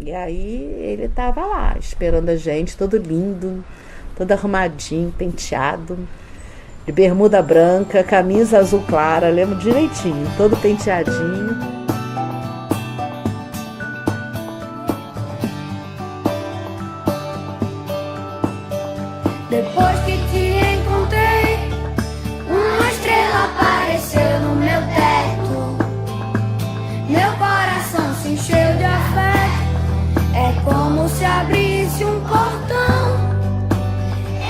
E aí ele tava lá, esperando a gente, todo lindo, todo arrumadinho, penteado, de bermuda branca, camisa azul clara, lembro direitinho, todo penteadinho. Depois que te encontrei, uma estrela apareceu no meu teto. Meu coração se encheu de afeto. É como se abrisse um portão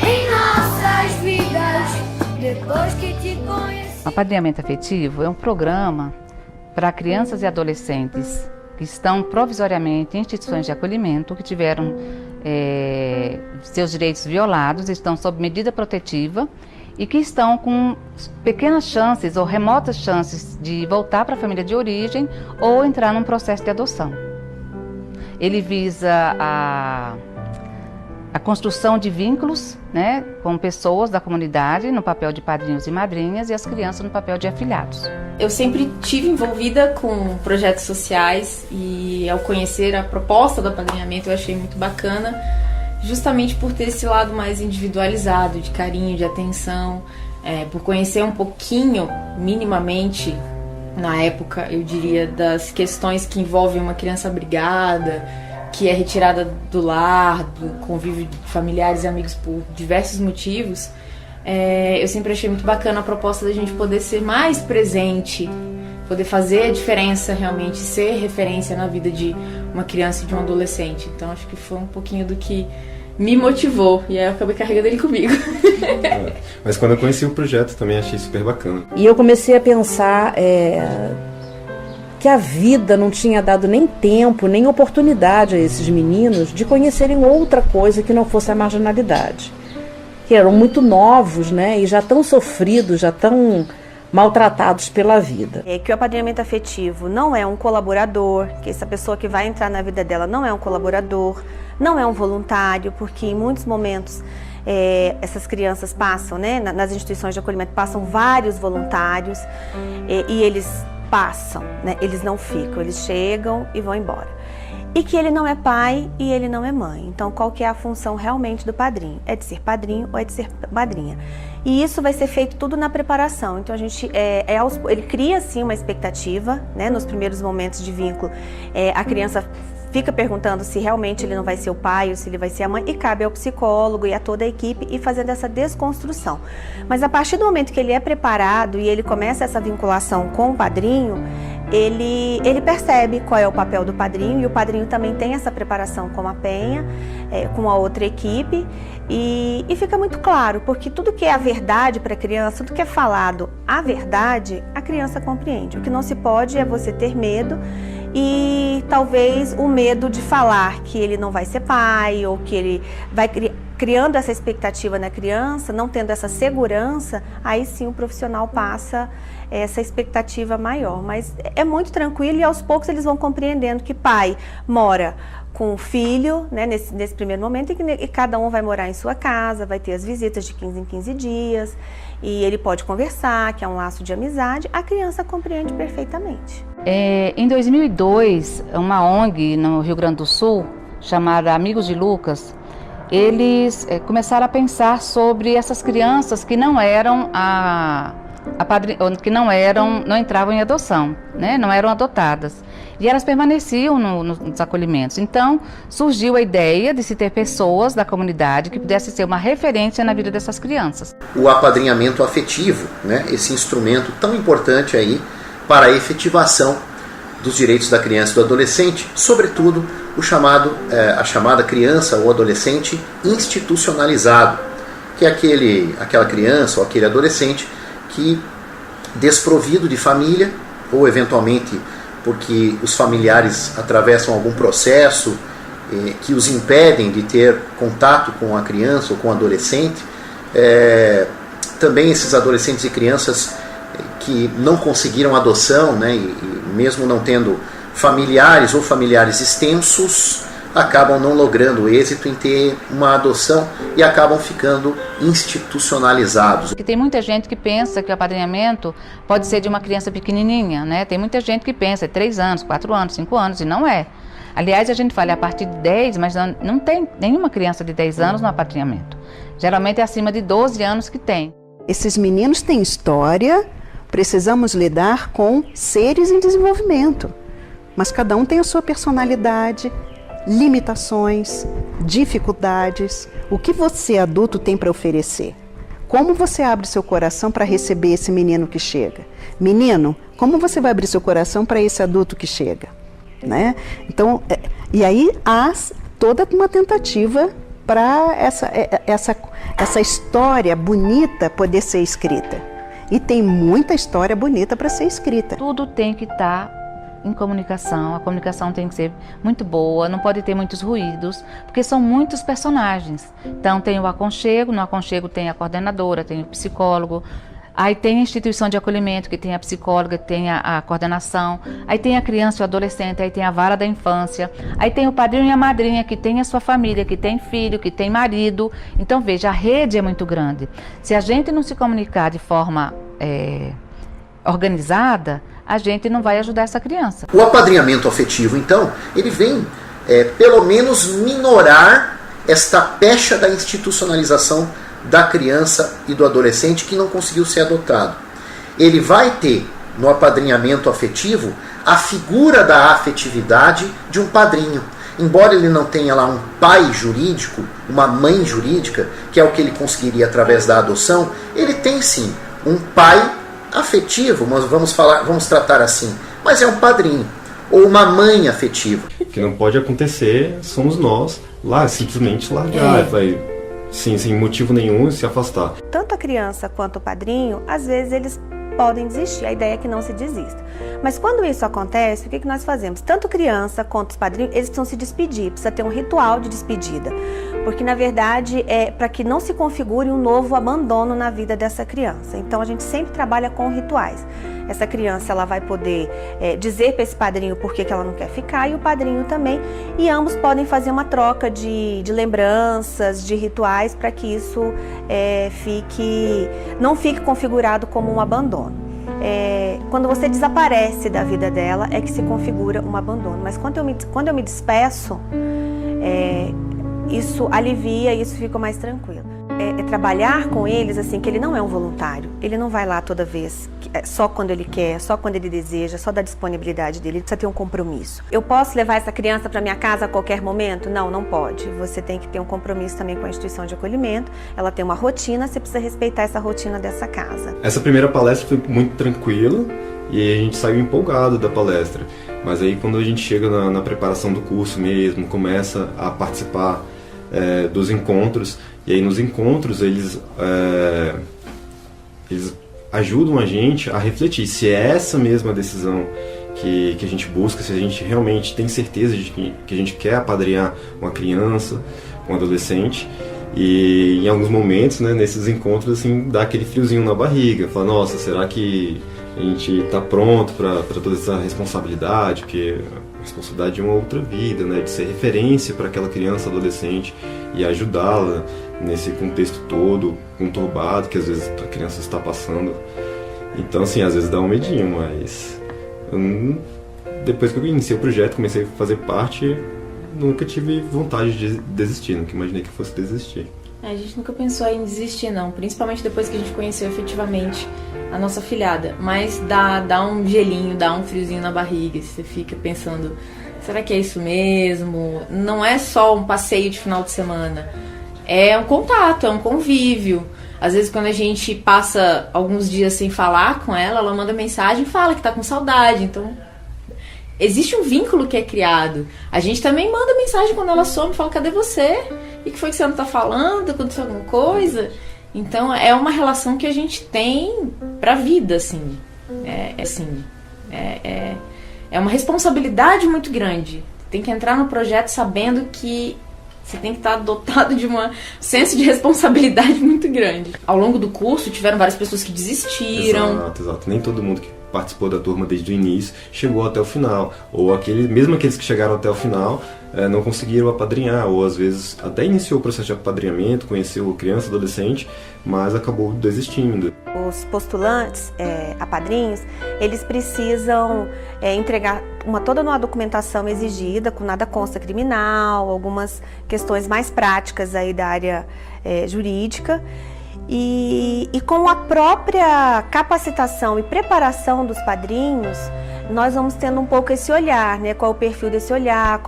em nossas vidas. Depois que te conheci. Apadrinhamento afetivo é um programa para crianças e adolescentes que estão provisoriamente em instituições de acolhimento, que tiveram seus direitos violados, estão sob medida protetiva e que estão com pequenas chances ou remotas chances de voltar para a família de origem ou entrar num processo de adoção. Ele visa a construção de vínculos, né, com pessoas da comunidade no papel de padrinhos e madrinhas e as crianças no papel de afilhados. Eu sempre estive envolvida com projetos sociais e ao conhecer a proposta do apadrinhamento eu achei muito bacana, justamente por ter esse lado mais individualizado, de carinho, de atenção, por conhecer um pouquinho, minimamente, na época, eu diria, das questões que envolvem uma criança abrigada, que é retirada do lar, do convívio de familiares e amigos por diversos motivos. Eu sempre achei muito bacana a proposta da gente poder ser mais presente, poder fazer a diferença realmente, ser referência na vida de uma criança e de um adolescente. Então acho que foi um pouquinho do que me motivou e aí eu acabei carregando ele comigo. Mas quando eu conheci o projeto também achei super bacana. E eu comecei a pensar que a vida não tinha dado nem tempo, nem oportunidade a esses meninos de conhecerem outra coisa que não fosse a marginalidade. Que eram muito novos, né, e já tão sofridos, já tão maltratados pela vida. Que o apadrinhamento afetivo não é um colaborador, que essa pessoa que vai entrar na vida dela não é um colaborador, não é um voluntário, porque em muitos momentos essas crianças passam, né, nas instituições de acolhimento, passam vários voluntários e eles passam, né, eles não ficam, eles chegam e vão embora. E que ele não é pai e ele não é mãe. Então, qual que é a função realmente do padrinho? É de ser padrinho ou é de ser madrinha? E isso vai ser feito tudo na preparação. Então, a gente ele cria, sim, uma expectativa, né? Nos primeiros momentos de vínculo, a criança fica perguntando se realmente ele não vai ser o pai ou se ele vai ser a mãe, e cabe ao psicólogo e a toda a equipe ir fazendo essa desconstrução. Mas a partir do momento que ele é preparado e ele começa essa vinculação com o padrinho, ele percebe qual é o papel do padrinho, e o padrinho também tem essa preparação com a Penha, com a outra equipe, e fica muito claro, porque tudo que é a verdade para a criança, tudo que é falado a verdade, a criança compreende. O que não se pode é você ter medo, e talvez o medo de falar que ele não vai ser pai, ou que ele vai criando essa expectativa na criança, não tendo essa segurança, aí sim o profissional passa essa expectativa maior. Mas é muito tranquilo e aos poucos eles vão compreendendo que pai mora com o filho, né, nesse primeiro momento, e cada um vai morar em sua casa, vai ter as visitas de 15 em 15 dias, e ele pode conversar, que é um laço de amizade, a criança compreende perfeitamente. Em 2002, uma ONG no Rio Grande do Sul, chamada Amigos de Lucas, eles começaram a pensar sobre essas crianças que não eram não entravam em adoção, né? Não eram adotadas. E elas permaneciam nos acolhimentos. Então, surgiu a ideia de se ter pessoas da comunidade que pudessem ser uma referência na vida dessas crianças. O apadrinhamento afetivo, né? Esse instrumento tão importante aí para a efetivação dos direitos da criança e do adolescente, sobretudo a chamada criança ou adolescente institucionalizado, que é aquela criança ou aquele adolescente que, desprovido de família, ou eventualmente porque os familiares atravessam algum processo que os impedem de ter contato com a criança ou com o adolescente, também esses adolescentes e crianças que não conseguiram adoção, né, e mesmo não tendo familiares ou familiares extensos, acabam não logrando êxito em ter uma adoção e acabam ficando institucionalizados. Porque tem muita gente que pensa que o apadrinhamento pode ser de uma criança pequenininha, né? Tem muita gente que pensa 3 anos, 4 anos, 5 anos, e não é. Aliás, a gente fala a partir de 10, mas não tem nenhuma criança de 10 anos no apadrinhamento. Geralmente é acima de 12 anos que tem. Esses meninos têm história, precisamos lidar com seres em desenvolvimento. Mas cada um tem a sua personalidade, limitações, dificuldades. O que você, adulto, tem para oferecer? Como você abre seu coração para receber esse menino que chega? Menino, como você vai abrir seu coração para esse adulto que chega? Né? Então, e aí há toda uma tentativa para essa história bonita poder ser escrita. E tem muita história bonita para ser escrita. Tudo tem que estar em comunicação, a comunicação tem que ser muito boa, não pode ter muitos ruídos, porque são muitos personagens. Então tem o aconchego, no aconchego tem a coordenadora, tem o psicólogo, aí tem a instituição de acolhimento, que tem a psicóloga, que tem a coordenação, aí tem a criança e o adolescente, aí tem a vara da infância, aí tem o padrinho e a madrinha, que tem a sua família, que tem filho, que tem marido. Então veja, a rede é muito grande. Se a gente não se comunicar de forma organizada, a gente não vai ajudar essa criança. O apadrinhamento afetivo, então, ele vem, pelo menos, minorar esta pecha da institucionalização da criança e do adolescente que não conseguiu ser adotado. Ele vai ter, no apadrinhamento afetivo, a figura da afetividade de um padrinho. Embora ele não tenha lá um pai jurídico, uma mãe jurídica, que é o que ele conseguiria através da adoção, ele tem sim um pai afetivo, mas vamos tratar assim, mas é um padrinho, ou uma mãe afetiva. O que não pode acontecer somos nós lá, simplesmente largar, vai, sem motivo nenhum, se afastar. Tanto a criança quanto o padrinho, às vezes eles podem desistir, a ideia é que não se desista. Mas quando isso acontece, o que nós fazemos? Tanto criança quanto os padrinhos, eles precisam se despedir, precisa ter um ritual de despedida. Porque, na verdade, é para que não se configure um novo abandono na vida dessa criança. Então, a gente sempre trabalha com rituais. Essa criança ela vai poder dizer para esse padrinho por que ela não quer ficar, e o padrinho também. E ambos podem fazer uma troca de lembranças, de rituais, para que isso não fique configurado como um abandono. Quando você desaparece da vida dela, é que se configura um abandono. Mas quando eu me despeço, isso alivia, isso fica mais tranquilo. Trabalhar com eles assim, que ele não é um voluntário, ele não vai lá toda vez, só quando ele quer, só quando ele deseja, só da disponibilidade dele, ele precisa ter um compromisso. Eu posso levar essa criança para minha casa a qualquer momento? Não, não pode. Você tem que ter um compromisso também com a instituição de acolhimento, ela tem uma rotina, você precisa respeitar essa rotina dessa casa. Essa primeira palestra foi muito tranquila e a gente saiu empolgado da palestra, mas aí quando a gente chega na preparação do curso mesmo, começa a participar dos encontros, e aí nos encontros eles ajudam a gente a refletir se é essa mesma decisão que a gente busca, se a gente realmente tem certeza de que a gente quer apadrinhar uma criança, um adolescente. E em alguns momentos, né, nesses encontros, assim, dá aquele friozinho na barriga, fala, nossa, será que a gente está pronto para toda essa responsabilidade? Porque a responsabilidade de uma outra vida, né, de ser referência para aquela criança, adolescente, e ajudá-la nesse contexto todo conturbado que às vezes a criança está passando. Então, assim, às vezes dá um medinho, mas depois que eu iniciei o projeto, comecei a fazer parte, nunca tive vontade de desistir, nunca imaginei que fosse desistir. A gente nunca pensou em desistir, não, principalmente depois que a gente conheceu efetivamente a nossa filhada, mas dá um gelinho, dá um friozinho na barriga, você fica pensando, será que é isso mesmo? Não é só um passeio de final de semana, é um contato, é um convívio. Às vezes quando a gente passa alguns dias sem falar com ela, ela manda mensagem e fala que tá com saudade, então existe um vínculo que é criado. A gente também manda mensagem quando ela some, fala, cadê você? E que foi que você não tá falando? Aconteceu alguma coisa? Então é uma relação que a gente tem pra vida, assim. É uma responsabilidade muito grande. Tem que entrar no projeto sabendo que você tem que estar dotado de um senso de responsabilidade muito grande. Ao longo do curso tiveram várias pessoas que desistiram. Exato. Nem todo mundo que participou da turma desde o início chegou até o final. Ou mesmo aqueles que chegaram até o final não conseguiram apadrinhar, ou às vezes até iniciou o processo de apadrinhamento, conheceu criança, adolescente, mas acabou desistindo. Os postulantes a padrinhos, eles precisam entregar toda uma documentação exigida, com nada consta criminal, algumas questões mais práticas aí da área jurídica. E com a própria capacitação e preparação dos padrinhos, nós vamos tendo um pouco esse olhar, né? Qual é o perfil desse olhar,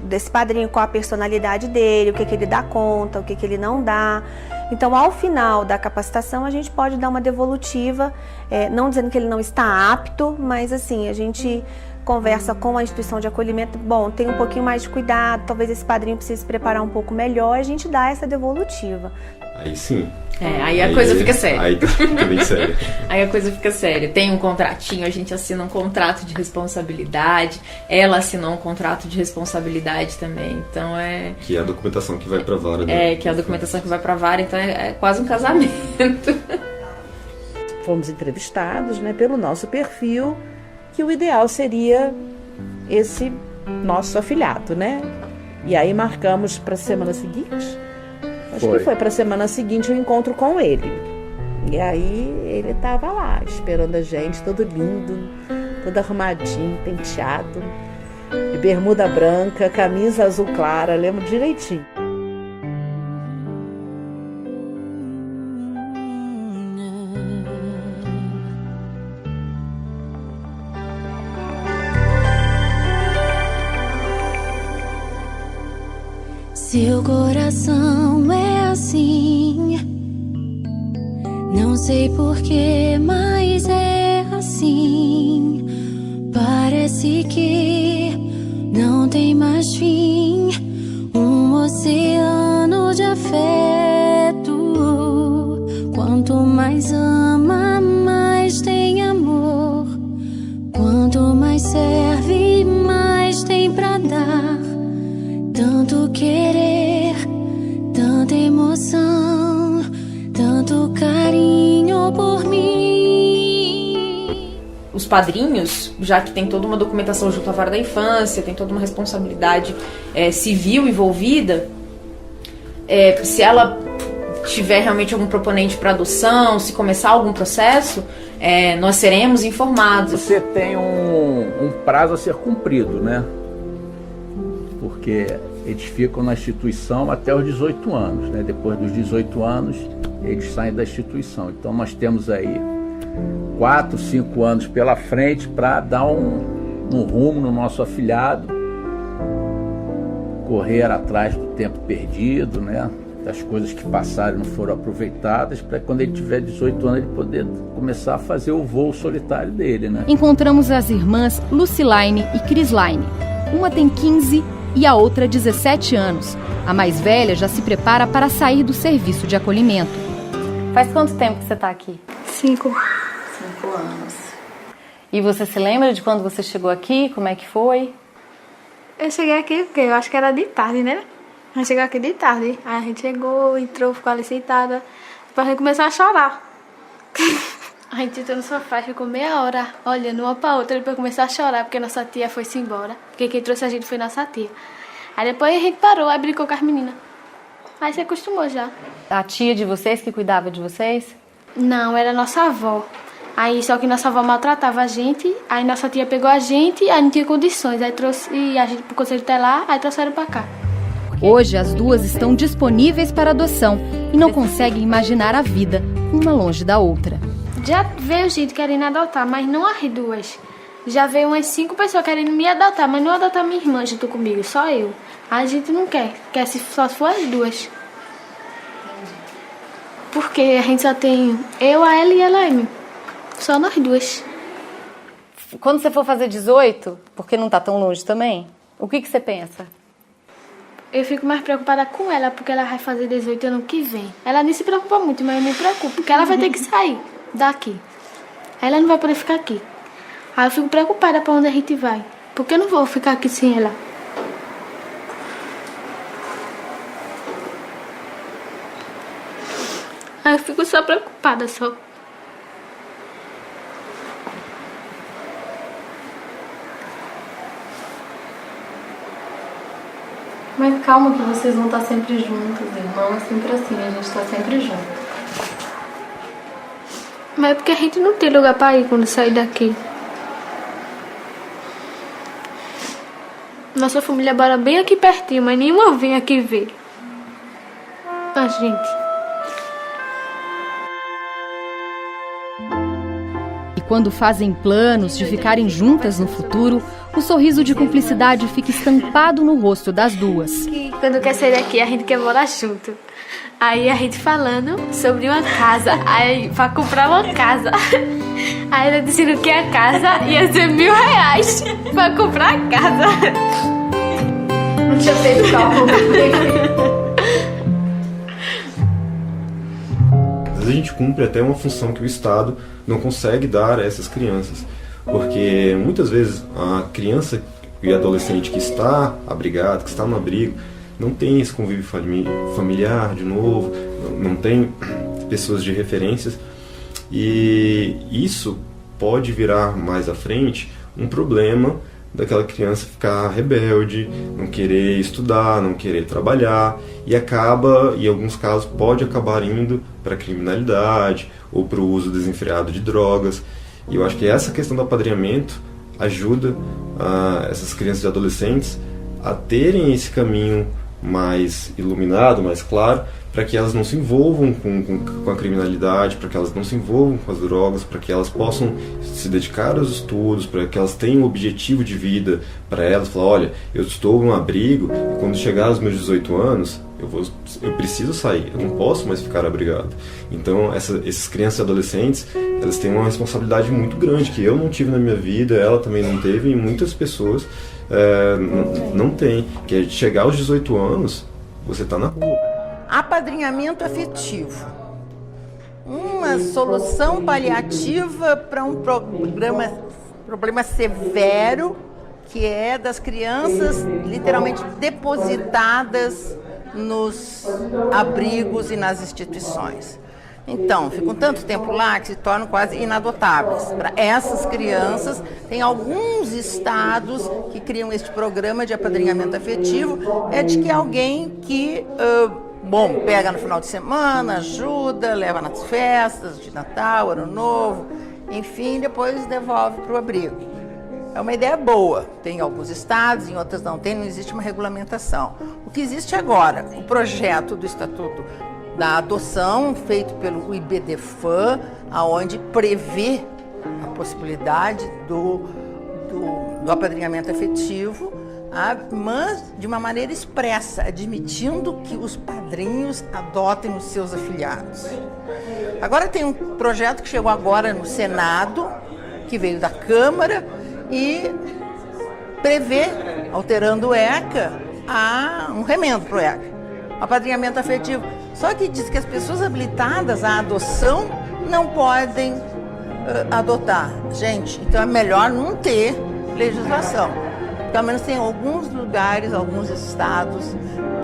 desse padrinho, qual a personalidade dele, o que ele dá conta, o que ele não dá. Então, ao final da capacitação, a gente pode dar uma devolutiva, não dizendo que ele não está apto, mas assim, a gente conversa com a instituição de acolhimento, bom, tem um pouquinho mais de cuidado, talvez esse padrinho precise se preparar um pouco melhor, e a gente dá essa devolutiva. Aí sim. Aí a coisa fica séria. Aí fica bem séria. Aí a coisa fica séria. Tem um contratinho, a gente assina um contrato de responsabilidade, ela assinou um contrato de responsabilidade também, então Que é a documentação que vai pra vara. Né? Que é a documentação que vai pra vara, então é quase um casamento. Fomos entrevistados, né, pelo nosso perfil, que o ideal seria esse nosso afilhado, né? E aí marcamos para a semana seguinte. Acho que foi para a semana seguinte o encontro com ele. E aí ele estava lá, esperando a gente, todo lindo, todo arrumadinho, penteado, de bermuda branca, camisa azul clara, lembro direitinho. Seu coração é assim, não sei porquê, mas é assim. Parece que não tem mais fim, um oceano de afeto. Quanto mais ama, mais tem amor. Quanto mais serve, mais tem pra dar. Tanto querer, tanta emoção, tanto carinho por mim. Os padrinhos, já que tem toda uma documentação junto à vara da infância, tem toda uma responsabilidade civil envolvida, se ela tiver realmente algum proponente para adoção, se começar algum processo, nós seremos informados. Você tem um prazo a ser cumprido, né? Porque eles ficam na instituição até os 18 anos, né? Depois dos 18 anos, eles saem da instituição. Então nós temos aí 4, 5 anos pela frente para dar um rumo no nosso afilhado, correr atrás do tempo perdido, né? Das coisas que passaram e não foram aproveitadas, para quando ele tiver 18 anos ele poder começar a fazer o voo solitário dele, né? Encontramos as irmãs Lucilaine e Crislaine. Uma tem 15 e a outra 17 anos. A mais velha já se prepara para sair do serviço de acolhimento. Faz quanto tempo que você está aqui? 5. 5 anos. E você se lembra de quando você chegou aqui? Como é que foi? Eu cheguei aqui porque eu acho que era de tarde, né? A gente chegou aqui de tarde. Aí a gente chegou, entrou, ficou ali sentada. Depois a gente começou a chorar. A gente entrou no sofá, ficou meia hora olhando uma pra outra. Depois começou a chorar porque nossa tia foi-se embora. Porque quem trouxe a gente foi nossa tia. Aí depois a gente parou, aí brincou com as meninas. Aí se acostumou já. A tia de vocês que cuidava de vocês? Não, era nossa avó. Aí só que nossa avó maltratava a gente. Aí nossa tia pegou a gente, aí não tinha condições. Aí trouxe a gente pro conselho tutelar, aí trouxeram pra cá. Hoje as duas estão disponíveis para adoção e não conseguem imaginar a vida uma longe da outra. Já veio gente querendo adotar, mas não as duas. Já veio umas 5 pessoas querendo me adotar, mas não adotar minha irmã junto comigo, só eu. A gente não quer só se for as duas. Porque a gente só tem eu, a ela e a Elaine. Só nós duas. Quando você for fazer 18, porque não tá tão longe também, o que você pensa? Eu fico mais preocupada com ela, porque ela vai fazer 18 ano que vem. Ela nem se preocupa muito, mas eu me preocupo, porque ela vai ter que sair daqui. Ela não vai poder ficar aqui. Aí eu fico preocupada pra onde a gente vai, porque eu não vou ficar aqui sem ela. Aí eu fico só preocupada, só. Mas calma que vocês vão estar sempre juntos, irmão. É sempre assim, a gente está sempre junto. Mas é porque a gente não tem lugar para ir quando sair daqui. Nossa família mora bem aqui pertinho, mas nenhuma vem aqui ver a gente. E quando fazem planos de ficarem juntas no futuro, o sorriso de cumplicidade fica estampado no rosto das duas. Que quando quer sair daqui, a gente quer morar junto. Aí a gente falando sobre uma casa, aí pra comprar uma casa. Aí ela dizendo que a casa ia ser R$1.000 pra comprar a casa. Não tinha feito cálculo. Às vezes a gente cumpre até uma função que o Estado não consegue dar a essas crianças. Porque muitas vezes a criança e adolescente que está abrigado, que está no abrigo, não tem esse convívio familiar de novo, não tem pessoas de referências, e isso pode virar mais à frente um problema daquela criança ficar rebelde, não querer estudar, não querer trabalhar, e acaba, em alguns casos, pode acabar indo para a criminalidade ou para o uso desenfreado de drogas. E eu acho que essa questão do apadrinhamento ajuda essas crianças e adolescentes a terem esse caminho mais iluminado, mais claro, para que elas não se envolvam com a criminalidade, para que elas não se envolvam com as drogas, para que elas possam se dedicar aos estudos, para que elas tenham um objetivo de vida para elas, falar, olha, eu estou num abrigo e quando chegar aos meus 18 anos, eu preciso sair, eu não posso mais ficar abrigado. Então, essas crianças e adolescentes, elas têm uma responsabilidade muito grande, que eu não tive na minha vida, ela também não teve, e muitas pessoas não têm, que é de chegar aos 18 anos, você está na rua. Apadrinhamento afetivo. Uma solução paliativa para um problema severo, que é das crianças literalmente depositadas nos abrigos e nas instituições. Então, ficam tanto tempo lá que se tornam quase inadotáveis. Para essas crianças, tem alguns estados que criam este programa de apadrinhamento afetivo, é de que alguém que, pega no final de semana, ajuda, leva nas festas de Natal, Ano Novo, enfim, depois devolve para o abrigo. É uma ideia boa, tem em alguns estados, em outros não tem, não existe uma regulamentação. O que existe agora, o projeto do Estatuto da Adoção, feito pelo IBDFAM, aonde prevê a possibilidade do apadrinhamento afetivo, mas de uma maneira expressa, admitindo que os padrinhos adotem os seus afilhados. Agora tem um projeto que chegou agora no Senado, que veio da Câmara, e prevê, alterando o ECA, um remendo para o ECA, apadrinhamento afetivo. Só que diz que as pessoas habilitadas à adoção não podem adotar. Gente, então é melhor não ter legislação. Pelo menos tem alguns lugares, alguns estados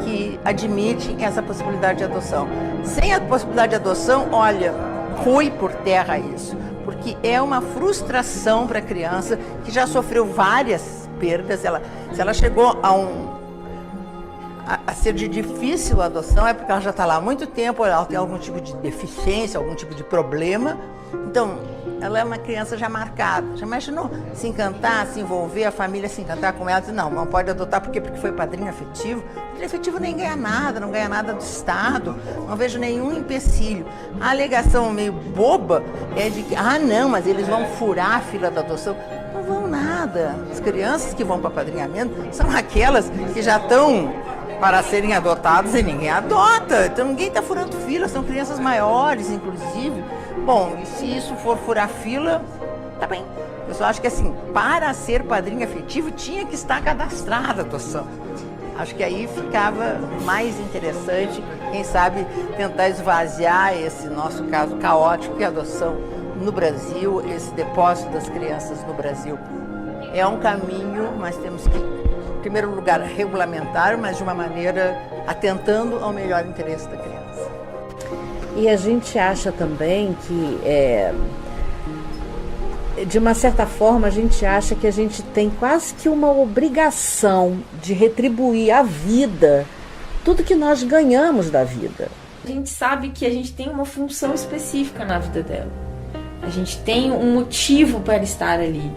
que admitem essa possibilidade de adoção. Sem a possibilidade de adoção, olha, foi por terra isso. Porque é uma frustração para a criança que já sofreu várias perdas. Se ela chegou a ser de difícil a adoção, é porque ela já está lá há muito tempo, ela tem algum tipo de deficiência, algum tipo de problema. Então, ela é uma criança já marcada. Já imaginou se encantar, se envolver, a família se encantar com ela? Não pode adotar porque foi padrinho afetivo. Padrinho afetivo nem ganha nada, não ganha nada do Estado. Não vejo nenhum empecilho. A alegação meio boba é de que, não, mas eles vão furar a fila da adoção. Não vão nada. As crianças que vão para padrinhamento são aquelas que já estão para serem adotadas e ninguém adota. Então ninguém está furando fila, são crianças maiores, inclusive. Bom, e se isso for furar fila, tá bem. Eu só acho que assim, para ser padrinho afetivo, tinha que estar cadastrada a adoção. Acho que aí ficava mais interessante, quem sabe, tentar esvaziar esse nosso caso caótico que é a adoção no Brasil, esse depósito das crianças no Brasil. É um caminho, mas temos que, em primeiro lugar, regulamentar, mas de uma maneira atentando ao melhor interesse da criança. E a gente acha também que de uma certa forma, a gente acha que a gente tem quase que uma obrigação de retribuir à vida tudo que nós ganhamos da vida. A gente sabe que a gente tem uma função específica na vida dela. A gente tem um motivo para estar ali.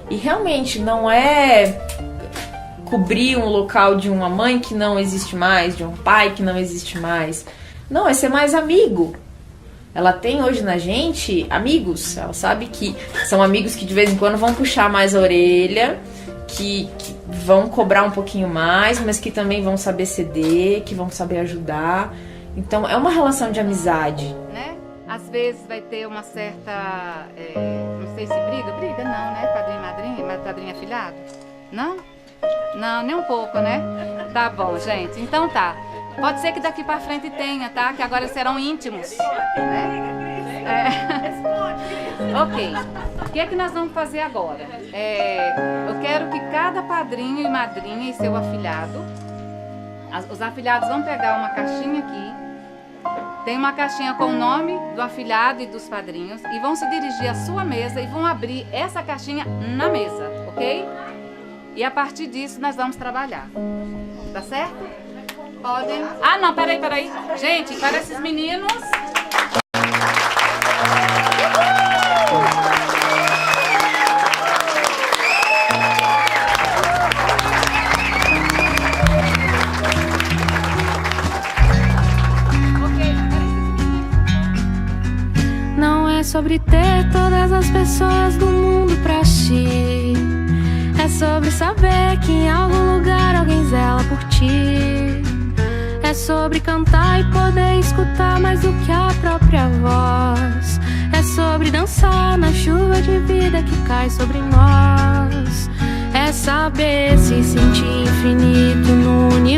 E realmente não é cobrir um local de uma mãe que não existe mais, de um pai que não existe mais. Não, é ser mais amigo. Ela tem hoje na gente amigos. Ela sabe que são amigos que de vez em quando vão puxar mais a orelha, que vão cobrar um pouquinho mais, mas que também vão saber ceder, que vão saber ajudar. Então é uma relação de amizade. Né? Às vezes vai ter uma certa, não sei se briga não, né? Padrinho e madrinha, padrinho e afilhado? Não? Não, nem um pouco, né? Tá bom, gente. Então tá. Pode ser que daqui pra frente tenha, tá? Que agora serão íntimos. Né? Ok. O que é que nós vamos fazer agora? Eu quero que cada padrinho e madrinha e seu afilhado, os afilhados vão pegar uma caixinha aqui. Tem uma caixinha com o nome do afilhado e dos padrinhos e vão se dirigir à sua mesa e vão abrir essa caixinha na mesa, ok? E a partir disso nós vamos trabalhar. Tá certo? Podem. Ah, não, peraí. Gente, para esses meninos. Não é sobre ter todas as pessoas do mundo pra ti. É sobre saber que em algum lugar alguém zela por ti. É sobre cantar e poder escutar mais do que a própria voz. É sobre dançar na chuva de vida que cai sobre nós. É saber se sentir infinito no universo.